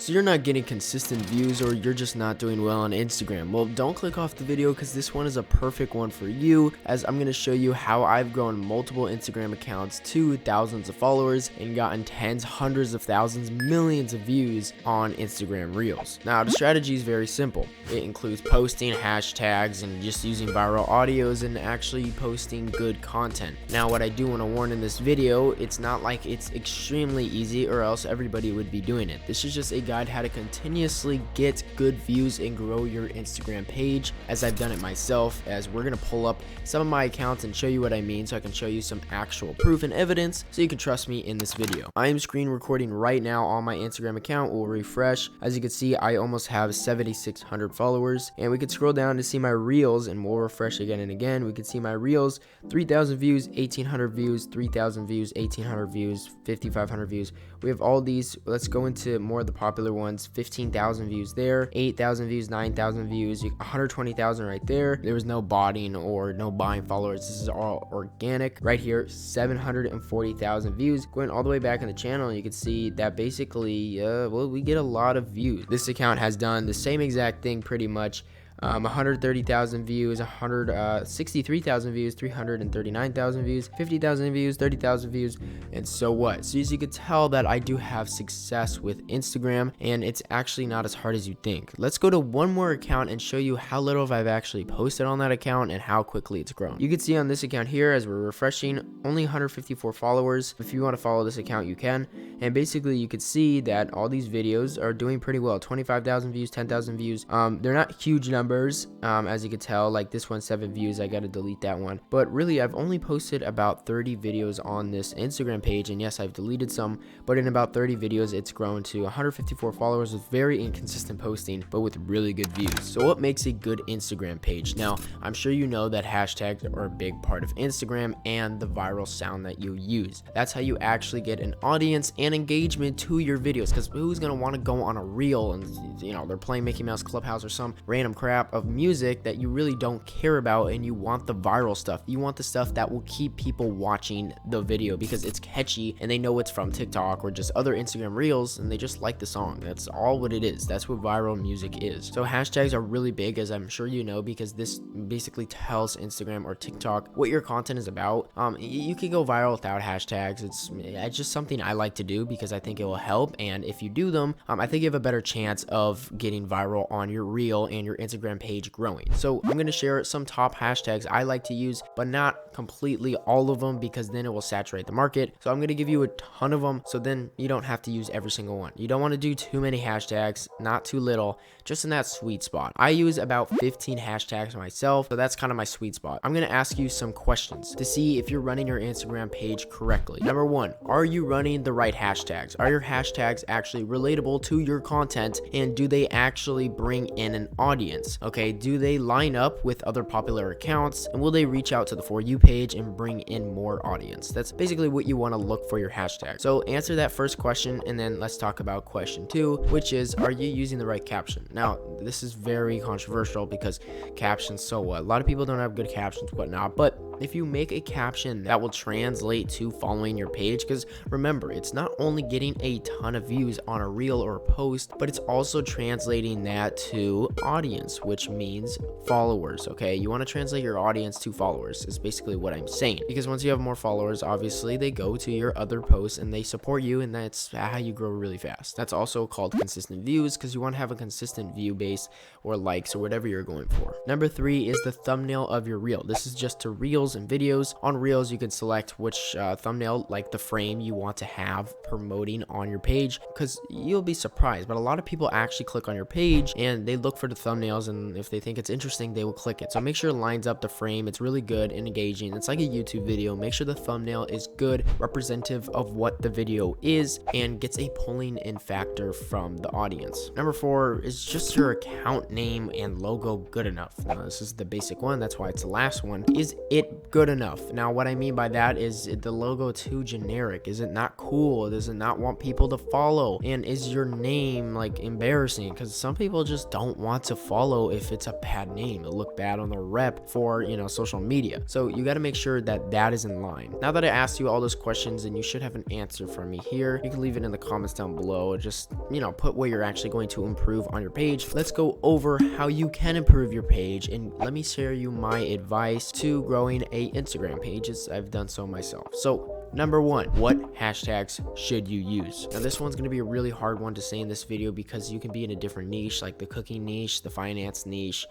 So you're not getting consistent views, or you're just not doing well on Instagram. Well, don't click off the video, because this one is a perfect one for you, as I'm going to show you how I've grown multiple Instagram accounts to thousands of followers and gotten tens, hundreds of thousands, millions of views on Instagram Reels. Now, the strategy is very simple. It includes posting hashtags and just using viral audios and actually posting good content. Now, what I do want to warn in this video, it's not like it's extremely easy, or else everybody would be doing it. This is just a guide how to continuously get good views and grow your Instagram page, as I've done it myself, as we're going to pull up some of my accounts and show you what I mean, so I can show you some actual proof and evidence so you can trust me in this video. I am screen recording right now on my Instagram account. We'll refresh. As you can see, I almost have 7,600 followers, and we can scroll down to see my Reels, and we'll refresh again and again. We can see my Reels, 3,000 views, 1,800 views, 3,000 views, 1,800 views, 5,500 views. We have all these. Let's go into more of the popular ones. 15,000 views there, 8,000 views, 9,000 views, 120,000 right there. There was no botting or no buying followers. This is all organic. Right here, 740,000 views. Going all the way back in the channel, you can see that basically, well, we get a lot of views. This account has done the same exact thing pretty much. 130,000 views, 163,000 views, 339,000 views, 50,000 views, 30,000 views, and so what? So as you can tell that I do have success with Instagram, and it's actually not as hard as you think. Let's go to one more account and show you how little I've actually posted on that account and how quickly it's grown. You can see on this account here, as we're refreshing, only 154 followers. If you want to follow this account, you can. And basically you could see that all these videos are doing pretty well. 25,000 views, 10,000 views. They're not huge numbers. As you can tell, like this one, 7 views. I gotta delete that one, but really I've only posted about 30 videos on this Instagram page, and yes, I've deleted some, but in about 30 videos it's grown to 154 followers with very inconsistent posting, but with really good views. So what makes a good Instagram page? Now, I'm sure you know that hashtags are a big part of Instagram and the viral sound that you use. That's how you actually get an audience and engagement to your videos, because who's gonna want to go on a reel and, you know, they're playing Mickey Mouse Clubhouse or some random crap of music that you really don't care about, and you want the viral stuff. You want the stuff that will keep people watching the video because it's catchy and they know it's from TikTok or just other Instagram Reels, and they just like the song. That's all what it is. That's what viral music is. So hashtags are really big, as I'm sure you know, because this basically tells Instagram or TikTok what your content is about. You can go viral without hashtags. It's just something I like to do because I think it will help, and if you do them, I think you have a better chance of getting viral on your reel and your Instagram page growing. So I'm going to share some top hashtags I like to use, but not completely all of them, because then it will saturate the market. So I'm going to give you a ton of them, so then you don't have to use every single one. You don't want to do too many hashtags, not too little, just in that sweet spot. I use about 15 hashtags myself, so that's kind of my sweet spot. I'm going to ask you some questions to see if you're running your Instagram page correctly. Number one, are you running the right hashtags? Are your hashtags actually relatable to your content, and do they actually bring in an audience? Okay, do they line up with other popular accounts, and will they reach out to the For You page and bring in more audience? That's basically what you want to look for your hashtag. So answer that first question, and then let's talk about question 2, which is, are you using the right caption? Now, this is very controversial because captions, so what? A lot of people don't have good captions, whatnot, but if you make a caption that will translate to following your page, because remember, it's not only getting a ton of views on a reel or a post, but it's also translating that to audience, which means followers. Okay, you want to translate your audience to followers is basically what I'm saying, because once you have more followers, obviously they go to your other posts and they support you, and that's how you grow really fast. That's also called consistent views, because you want to have a consistent view base or likes or whatever you're going for. Number 3 is the thumbnail of your reel. This is just to reels and videos. On reels, you can select which thumbnail, like the frame you want to have promoting on your page, because you'll be surprised, but a lot of people actually click on your page and they look for the thumbnails, and if they think it's interesting, they will click it. So make sure it lines up the frame. It's really good and engaging. It's like a YouTube video. Make sure the thumbnail is good, representative of what the video is, and gets a pulling in factor from the audience. Number 4 is just your account name and logo good enough. Now, this is the basic one. That's why it's the last one. Is it good enough. Now, what I mean by that is the logo too generic? Is it not cool? Does it not want people to follow? And is your name like embarrassing? Because some people just don't want to follow if it's a bad name. It look bad on their rep for, social media. So you got to make sure that that is in line. Now that I asked you all those questions and you should have an answer from me here, you can leave it in the comments down below. Just, put what you're actually going to improve on your page. Let's go over how you can improve your page, and let me share you my advice to growing a Instagram page, as I've done so myself. So number one, what hashtags should you use? Now this one's going to be a really hard one to say in this video because you can be in a different niche, like the cooking niche, the finance niche,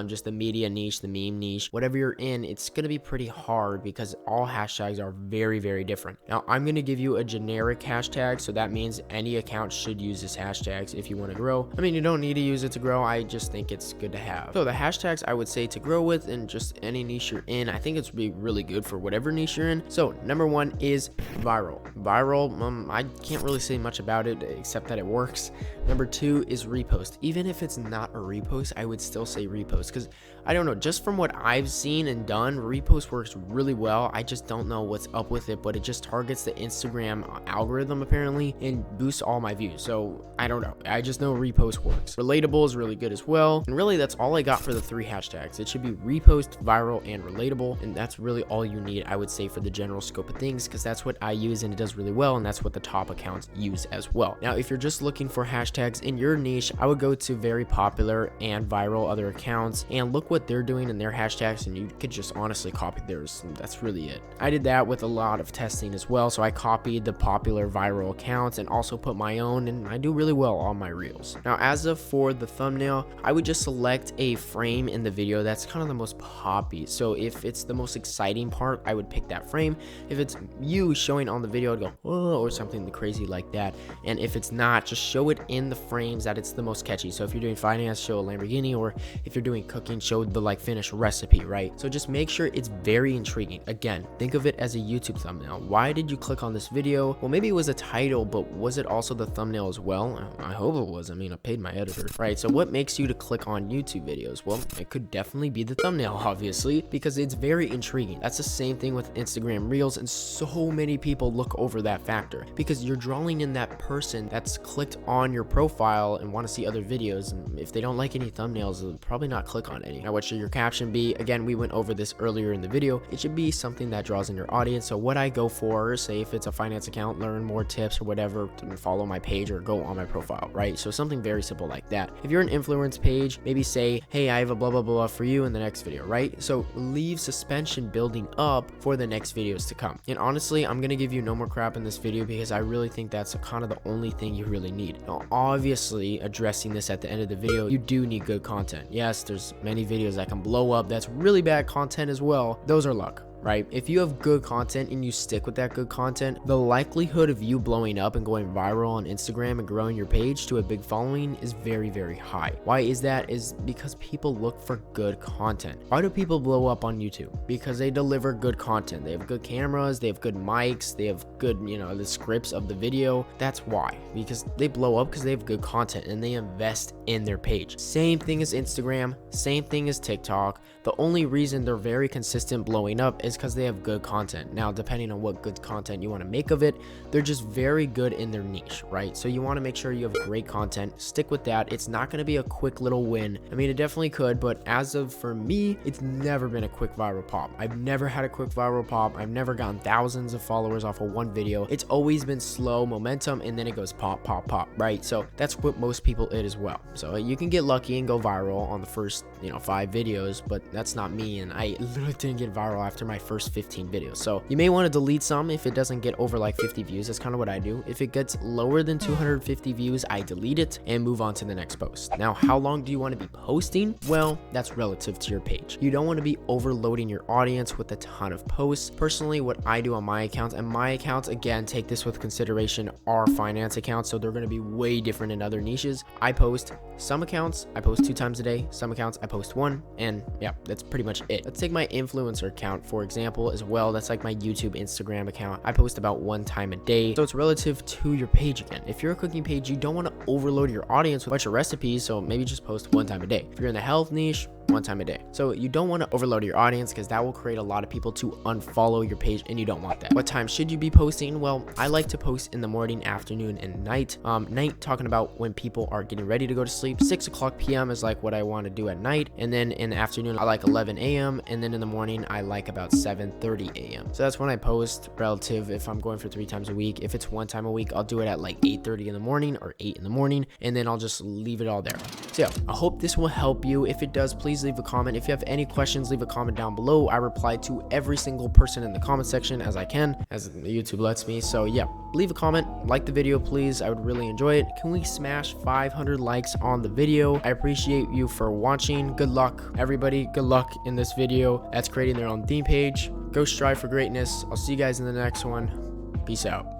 just the media niche, the meme niche, whatever you're in. It's going to be pretty hard because all hashtags are very, very different. Now I'm going to give you a generic hashtag, so that means any account should use this hashtags if you want to grow. I mean, you don't need to use it to grow. I just think it's good to have. So the hashtags I would say to grow with, and just any niche you're in, I think it's really good for whatever niche you're in. So number one is viral. I can't really say much about it except that it works. Number two is repost. Even if it's not a repost, I would still say repost, because I don't know, just from what I've seen and done, repost works really well. I just don't know what's up with it, but it just targets the Instagram algorithm apparently and boosts all my views. So I don't know, I just know repost works. Relatable is really good as well, and really that's all I got for the three hashtags. It should be repost, viral, and relatable, and that's really all you need, I would say, for the general scope of things, because that's what I use and it does really well, and that's what the top accounts use as well. Now if you're just looking for hashtags in your niche, I would go to very popular and viral other accounts and look what they're doing in their hashtags, and you could just honestly copy theirs, and that's really it. I did that with a lot of testing as well, so I copied the popular viral accounts and also put my own, and I do really well on my reels. Now as of for the thumbnail, I would just select a frame in the video that's kind of the most poppy. So if it's the most exciting part, I would pick that frame. If it's you showing on the video, I'd go, oh, or something crazy like that. And if it's not, just show it in the frames that it's the most catchy. So if you're doing finance, show a Lamborghini, or if you're doing cooking, show the finished recipe, right? So just make sure it's very intriguing. Again, think of it as a YouTube thumbnail. Why did you click on this video? Well, maybe it was a title, but was it also the thumbnail as well? I hope it was. I mean, I paid my editor, right? So what makes you to click on YouTube videos? Well, it could definitely be the thumbnail, obviously, because it's very intriguing. That's the same thing with Instagram Reels, and so many people look over that factor because you're drawing in that person that's clicked on your profile and want to see other videos, and if they don't like any thumbnails, they'll probably not click on any. Now what should your caption be? Again, we went over this earlier in the video. It should be something that draws in your audience. So what I go for, say if it's a finance account, learn more tips or whatever, to follow my page or go on my profile, right? So something very simple like that. If you're an influence page, maybe say, hey, I have a blah blah blah for you in the next video, right? So leave suspension building up for the next videos to come. And honestly, I'm gonna give you no more crap in this video because I really think that's kind of the only thing you really need. Now obviously, addressing this at the end of the video, you do need good content. Yes, there's many videos that can blow up that's really bad content as well. Those are luck, right? If you have good content and you stick with that good content, the likelihood of you blowing up and going viral on Instagram and growing your page to a big following is very, very high. Why is that? Is because people look for good content. Why do people blow up on YouTube? Because they deliver good content. They have good cameras, they have good mics, they have good, the scripts of the video. That's why. Because they blow up because they have good content and they invest in their page. Same thing as Instagram, same thing as TikTok. The only reason they're very consistent blowing up is because they have good content. Now, depending on what good content you want to make of it, they're just very good in their niche, right? So you want to make sure you have great content, stick with that. It's not going to be a quick little win. I mean, it definitely could, but as of for me, it's never been a quick viral pop. I've never had a quick viral pop. I've never gotten thousands of followers off of one video. It's always been slow momentum, and then it goes pop, pop, pop, right? So that's what most people did as well. So you can get lucky and go viral on the first, 5 videos, but that's not me, and I literally didn't get viral after my first 15 videos. So you may want to delete some if it doesn't get over like 50 views. That's kind of what I do. If it gets lower than 250 views, I delete it and move on to the next post. Now, how long do you want to be posting? Well, that's relative to your page. You don't want to be overloading your audience with a ton of posts. Personally, what I do on my accounts, and my accounts, again, take this with consideration, are finance accounts, so they're going to be way different in other niches. I post some accounts, I post 2 times a day. Some accounts I post 1, and yeah, that's pretty much it. Let's take my influencer account for example as well. That's like my YouTube, Instagram account. I post about 1 time a day, so it's relative to your page. Again, if you're a cooking page, you don't want to overload your audience with a bunch of recipes, so maybe just post 1 time a day. If you're in the health niche, one time a day. So you don't want to overload your audience because that will create a lot of people to unfollow your page, and you don't want that. What time should you be posting? Well, I like to post in the morning, afternoon, and night. Night talking about when people are getting ready to go to sleep. 6 o'clock p.m. is like what I want to do at night, and then in the afternoon I like 11 a.m. and then in the morning I like about 7:30 a.m. So that's when I post relative. If I'm going for 3 times a week, if it's 1 time a week, I'll do it at like 8:30 in the morning or 8 in the morning, and then I'll just leave it all there. So yeah, I hope this will help you. If it does, please leave a comment. If you have any questions, leave a comment down below. I reply to every single person in the comment section as I can, as YouTube lets me. So yeah, leave a comment, like the video please, I would really enjoy it. Can we smash 500 likes on the video? I appreciate you for watching. Good luck everybody, good luck in this video that's creating their own theme page. Go strive for greatness. I'll see you guys in the next one. Peace out.